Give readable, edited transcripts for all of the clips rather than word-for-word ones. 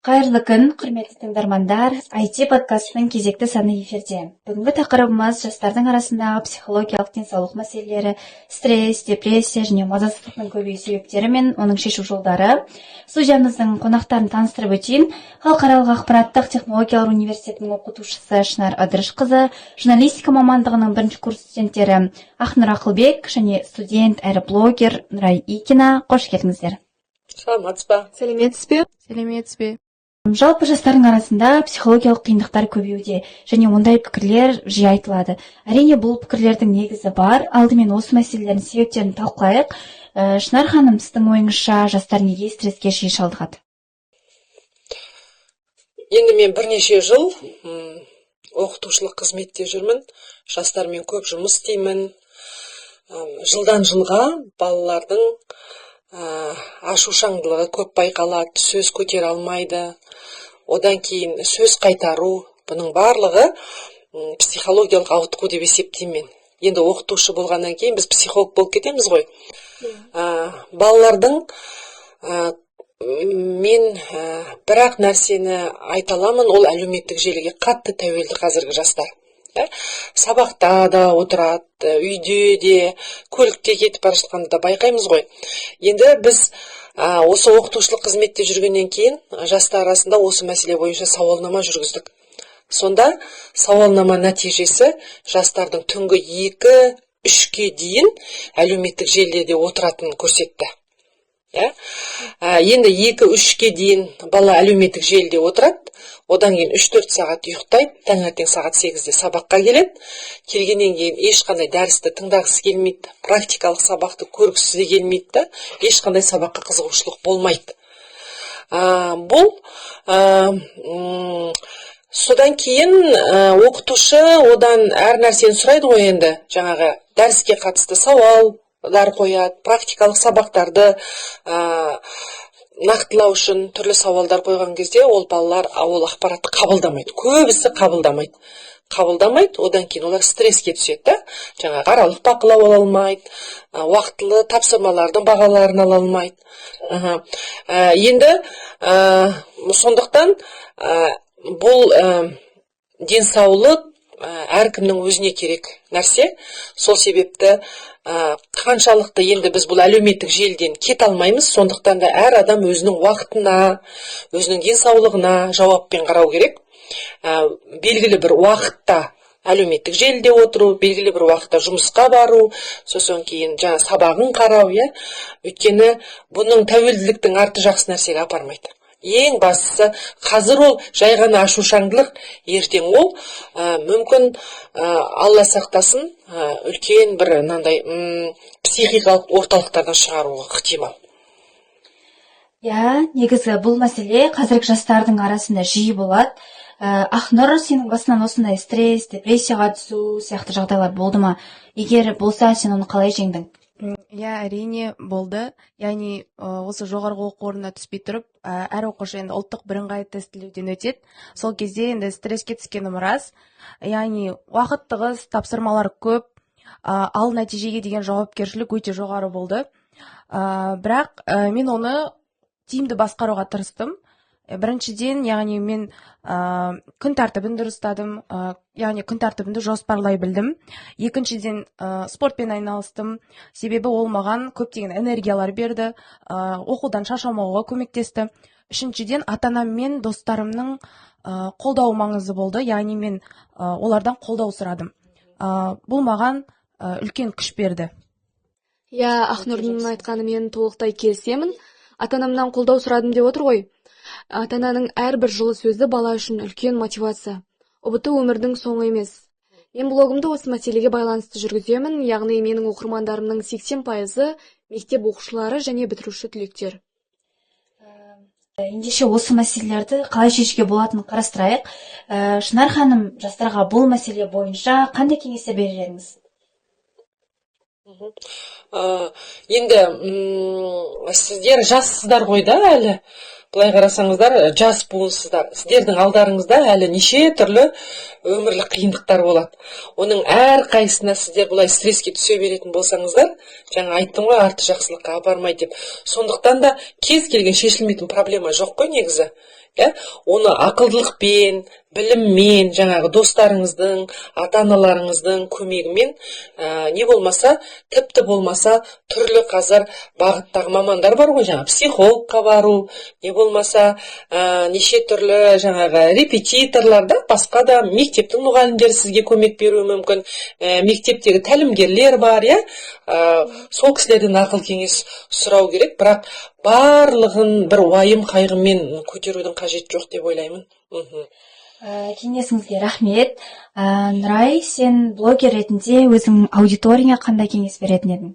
Қайырлы күн, құрметті тыңдармандар. IT подкастының кезекті саны эфирде. Бүгінгі тақырыбымыз жастардың арасындағы психологиялық денсаулық мәселелері, стресс, депрессия және мазасыздықтың көбею себептері мен оның шешу жолдары. Студиямыздың қонақтарын таныстырып өтейін. Халықаралық ақпараттық технологиялар университетінің оқытушысы Шынар Ыдырышқызы, журналистика мамандығының бірінші курс студенттері Ақнұр Ақылбек және студент әрі блогер Нұрай Икина. Қош келдіңіздер. Саламатсыз ба? Сәлеметсіз бе? Сәлеметсіз бе? Жалпы жастардың арасында психологиялық қиындықтар көбеюде және ондай пікірлер жиі айтылады. Әрине бұл пікірлердің негізі бар. Алдымен осы мәселелердің себептерін талқылайық. Шынар ханым, сіздің ойыңызша жастар неге стресске жиі шалдығады? Енді мен бірнеше жыл оқытушылық қызметте жүрмін. Жастармен көп жұмыс істеймін. Жылдан жылға балалардың ашушаңдылығы көп байқалады, сөз көтере алмайды, одан кейін сөз қайтару, бұның барлығы психологиялық ауытқу деп есептеймін мен. Енді оқытушы болғаннан кейін біз психолог болып кетеміз ғой. Балалардың мен бірақ нәрсені айта аламын, ол әлеуметтік желіге қатты тәуелді қазіргі жастар. Сабақта да отырады, үйде де, көлікте кетіп бара жатқанда да байқаймыз ғой. Енді біз осы оқытушылық қызметте жүргеннен кейін жастар арасында осы мәселе бойынша сауалнама жүргіздік. Сонда сауалнама нәтижесі жастардың түнгі 2-3-ке дейін әлеуметтік желіде отыратынын көрсетті. Енді 2-3-ке дейін бала әлеуметтік желіде отырады, одан кейін 3-4 сағат ұйықтайды, таңертең сағат 8-де сабаққа келеді. Келгеннен кейін ешқандай дәрісті тыңдағысы келмейді, практикалық сабақты көргісі де келмейді, ешқандай сабаққа қызығушылық болмайды. Бұл содан кейін оқытушы одан әр нәрсені сұрайды ғой, енді жаңағы дәріске қатысты сауалдар қояды, практикалық сабақтарды нақтылау үшін түрлі сауалдар қойған кезде ол балалар ол ақпаратты қабылдамайды. Көбісі қабылдамайды, одан кейін олар стресске түседі. Жаңағы аралық бақылау ала алмайды, уақытылы тапсырмалардың бағаларын ала алмайды. Енді сондықтан бұл денсаулық әркімнің өзіне керек нәрсе. Сол себепті қаншалықты енді біз бұл әлеуметтік желіден кет алмаймыз, сондықтан да әр адам өзінің уақытына, өзінің денсаулығына жауаппен қарау керек. Белгілі бір уақытта әлеуметтік желіде отыру, белгілі бір уақытта жұмысқа бару, сосын кейін жаңа сабағын қарау, өйткені бұның тәуелділіктің арты жақсы нәрсеге апармайды. Ең бастысы, қазір ол жай ғана ашушаңдылық, ертең ол мүмкін Алла сақтасын үлкен бір психикалық орталықтардан шығаруға ықтимал. Негізі бұл мәселе қазіргі жастардың арасында жиі болады. Ақнұр, сенің басынан осындай стресс, депрессияға түсу сияқты жағдайлар болды ма? Егер болса, сен оны қалай жеңдің? Әрине болды. Яғни осы жоғарғы оқу орнына түспей тұрып, әр оқушы енді ұлттық бірыңғай тестілеуден өтеді. Сол кезде енді стресске түскенім рас. Яғни уақыт тығыз, тапсырмалар көп, ал нәтижеге деген жауапкершілік өте жоғары болды. Бірақ мен оны тиімді басқаруға тырыстым. Біріншіден, яғни мен күн тәртібін дұрыстадым, яғни күн тәртібімді жоспарлай білдім. Екіншіден, спортпен айналыстым, себебі ол маған көптеген энергиялар берді, оқудан шаршамауға көмектесті. Үшіншіден, ата-анам мен достарымның қолдауы маңызды болды, яғни мен олардан қолдау сұрадым. Бұл маған үлкен күш берді. Ақнұрдың айтқаны мен толықтай келісемін. Ата-анамнан қолдау сұрадым деп отыр ғой. Ата-ананың әрбір жылы сөзі бала үшін үлкен мотивация. ұбт өмірдің соңы емес. Мен блогымды осы мәселеге байланысты жүргіземін, яғни менің оқырмандарымның 80% мектеп оқушылары және бітіруші түлектер. Ендеше осы мәселелерді қалай шешуге болатынын қарастырайық. Шынар ханым, жастарға бұл мәселе бойынша қандай кеңестер берер едіңіз? Енді сіздер жассыздар ғой да әлі. Былай қарасаңыздар, жас буынсыздар. Сіздердің алдарыңызда әлі неше түрлі өмірлік қиындықтар болады. Оның әр қайсысына сіздер бұлай стресске түсе беретін болсаңыздар, жаңа айттым ғой, арты жақсылыққа апармайды деп. Сондықтан да кез келген шешілмейтін проблема жоқ қой негізі. оны ақылдылықпен, біліммен, жаңағы достарыңыздың, ата-аналарыңыздың көмегімен не болмаса, тіпті болмаса түрлі қазір бағыттағы мамандар бар ғой, жаңағы психологқа бару, не болмаса неше түрлі жаңағы репетиторлар да, басқа да мектептің мұғалімдері сізге көмек беруі мүмкін, мектептегі тәлімгерлер бар, сол кісілерден ақыл кеңес сұрау керек, бірақ барлығын бір уайым қайғымен көтерудің қажеті жоқ деп ойлаймын. Кеңесіңізге рахмет. Нұрай, сен блогер ретінде өзің аудиторияңа қандай кеңес беретін едің?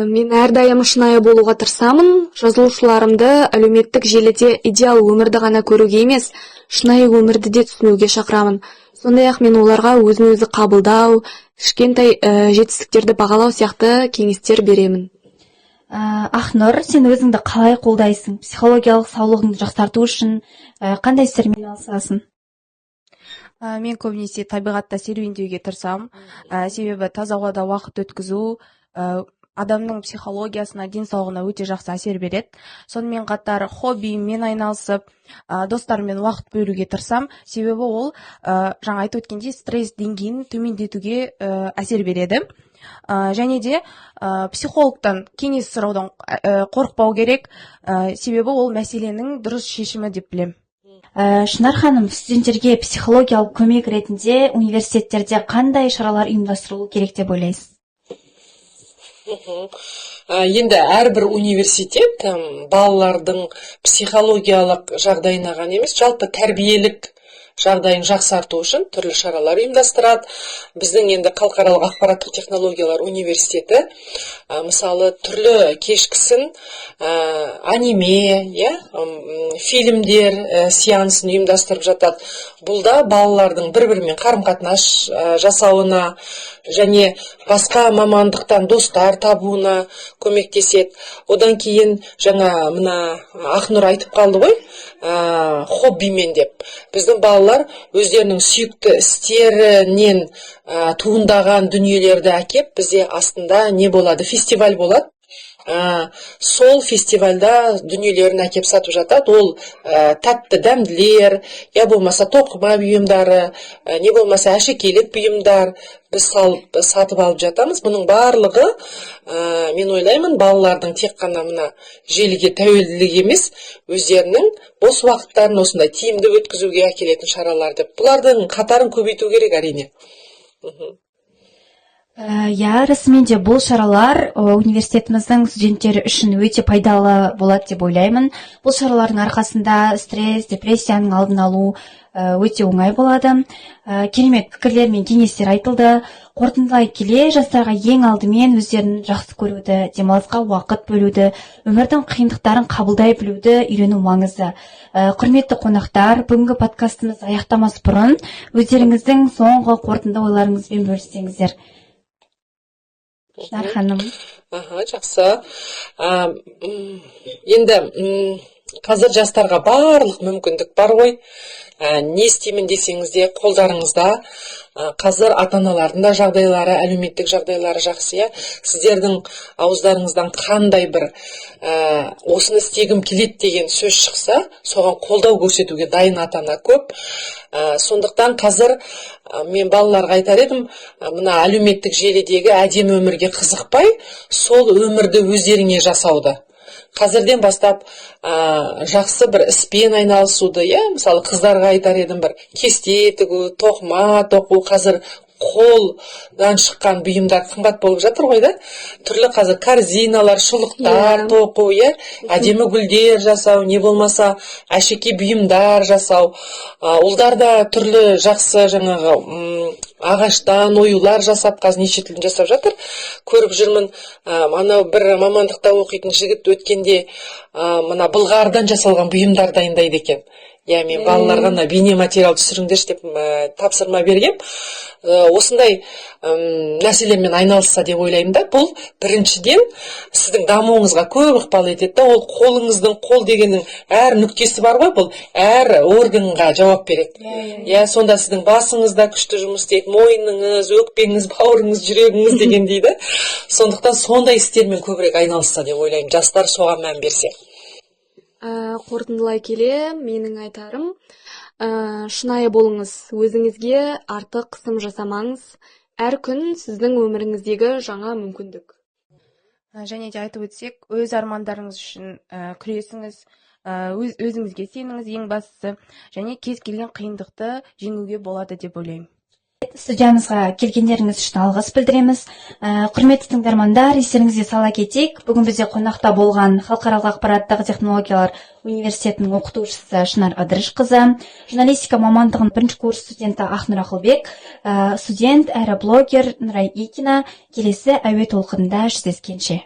Мен әрдайым шынайы болуға тырысамын. Жазылушыларымды әлеуметтік желіде идеал өмірді ғана көруге емес, шынайы өмірді де түсінуге шақырамын. Сондай-ақ мен оларға өзін-өзі қабылдау, кішкентай жетістіктерді бағалау сияқты кеңестер беремін. Ақнұр, сен өзіңді қалай қолдайсың? Психологиялық саулығыңды жақсарту үшін қандай істермен айналысасың? Мен көбінесе табиғатта серуендеуге тырысам. Себебі таза ауада уақыт өткізу адамның психологиясына, денсаулығына өте жақсы әсер береді. Сонымен қатар хоббиіммен айналысып, достарыммен уақыт бөлуге тырысам. Себебі ол жаңа айтып өткендей стресс деңгейін төмендетуге әсер береді. Және де психологтан кеңес сұраудан қорықпау керек, себебі ол мәселенің дұрыс шешімі деп білем. Шынар ханым, студенттерге психологиялық көмек ретінде университеттерде қандай шаралар ұйымдастырылу керек деп ойлайсыз? Енді әрбір университет балалардың психологиялық жағдайына ғана емес, жалпы тәрбиелік жағдайын жақсарту үшін түрлі шаралар ұйымдастырады. Біздің енді халықаралық ақпараттық технологиялар университеті мысалы түрлі кешкісін аниме, фильмдер сеансын ұйымдастырып жатады. Бұл да балалардың бір-бірімен қарым-қатынас жасауына және басқа мамандықтан достар табуына көмектеседі. Одан кейін жаңа мына Ақнұр айтып қалды ғой, хоббимен деп. Біздің балалар өздерінің сүйікті істерінен туындаған дүниелерді әкеп, бізде астында не болады? Фестиваль болады. Сол фестивальда дүниелерін әкеп сатып жатады. Ол тәтті дәмділер, я болмаса тоқыма бұйымдары, не болмаса әшекейлік бұйымдар біз сатып алып жатамыз. Бұның барлығы мен ойлаймын балалардың тек қана мына желіге тәуелділік емес, өздерінің бос уақыттарын осындай тиімді өткізуге әкелетін шаралар деп. Бұлардың қатарын көбейту керек әрине. Расымен де бұл шаралар университетіміздің студенттері үшін өте пайдалы болады деп ойлаймын. Бұл шаралардың арқасында стресс, депрессияның алдын алу өте оңай болады. Керемет пікірлер мен кеңестер айтылды. Қорытындылай келе, жастарға ең алдымен өздерін жақсы көруді, демалысқа уақыт бөлуді, өмірдің қиындықтарын қабылдай білуді үйрену маңызды. Құрметті қонақтар, бүгінгі подкастымыз аяқтамас бұрын өздеріңіздің соңғы қорытынды ойларыңызбен бөліссеңіздер. Шынар ханым. Жақсы. Енді қазір жастарға барлық мүмкіндік бар ғой. Не істеймін десеңіз де қолдарыңызда. Қазір ата-аналардың да жағдайлары, әлеуметтік жағдайлары жақсы. Сіздердің ауыздарыңыздан қандай бір осыны істегім келеді деген сөз шықса, соған қолдау көрсетуге дайын ата-ана көп. Сондықтан қазір мен балаларға айтар едім, мына әлеуметтік желідегі әдемі өмірге қызықпай, сол өмірді өздеріңе жасауды. Қазірден бастап жақсы бір іспен айналысуды, мысалы қыздарға айтар едім, бір кесте тігу, тоқыма тоқу, қазір қолдан шыққан бұйымдар қымбат болып жатыр ғой да. Түрлі қазір корзиналар, шұлықтар тоқу, әдемі гүлдер жасау, не болмаса әшеке бұйымдар жасау. Олдар да түрлі жақсы жаңағы ағаштан оюлар жасап, қазір неше түрлі жасап жатыр. Көріп жүрмін, анау бір мамандықта оқитын жігіт өткенде мына былғардан жасалған бұйымдар дайындайды екен. Мен балаларға бейне материал түсіріңдерші деп тапсырма бергем. Осындай нәрселермен айналысса деп ойлаймын да. Бұл біріншіден сіздің дамуыңызға көп ықпал етеді. Ол қолыңыздың, қол дегеннің әр нүктесі бар ғой, бұл әр органға жауап береді. Сонда сіздің басыңызда күшті жұмыс істейді, мойныңыз, өкпеңіз, бауырыңыз, жүрегіңіз деген дейді. Сондықтан сондай істермен көбірек айналысса деп ойлаймын. Жастар соған мән берсе. Қорытындылай келе, менің айтарым, шынайы болыңыз, өзіңізге артық қысым жасамаңыз. Әр күн сіздің өміріңіздегі жаңа мүмкіндік. Және де айтып өтсек, өз армандарыңыз үшін күресіңіз, өзіңізге сеніңіз ең бастысы, және кез келген қиындықты жеңуге болады деп ойлаймын. Студиямызға келгендеріңіз үшін алғыс білдіреміз. Құрметті тыңдармандар, естеріңізге сала кетейік, бүгін бізде қонақта болған Халықаралық ақпараттық технологиялар университетінің оқытушысы Шынар Ыдырышқызы, журналистика мамандығының 1-ші курс студенті Ақнұр Ақылбек, студент әрі блогер Нұрай Икина. Келесі әуе толқынында жүздескенше.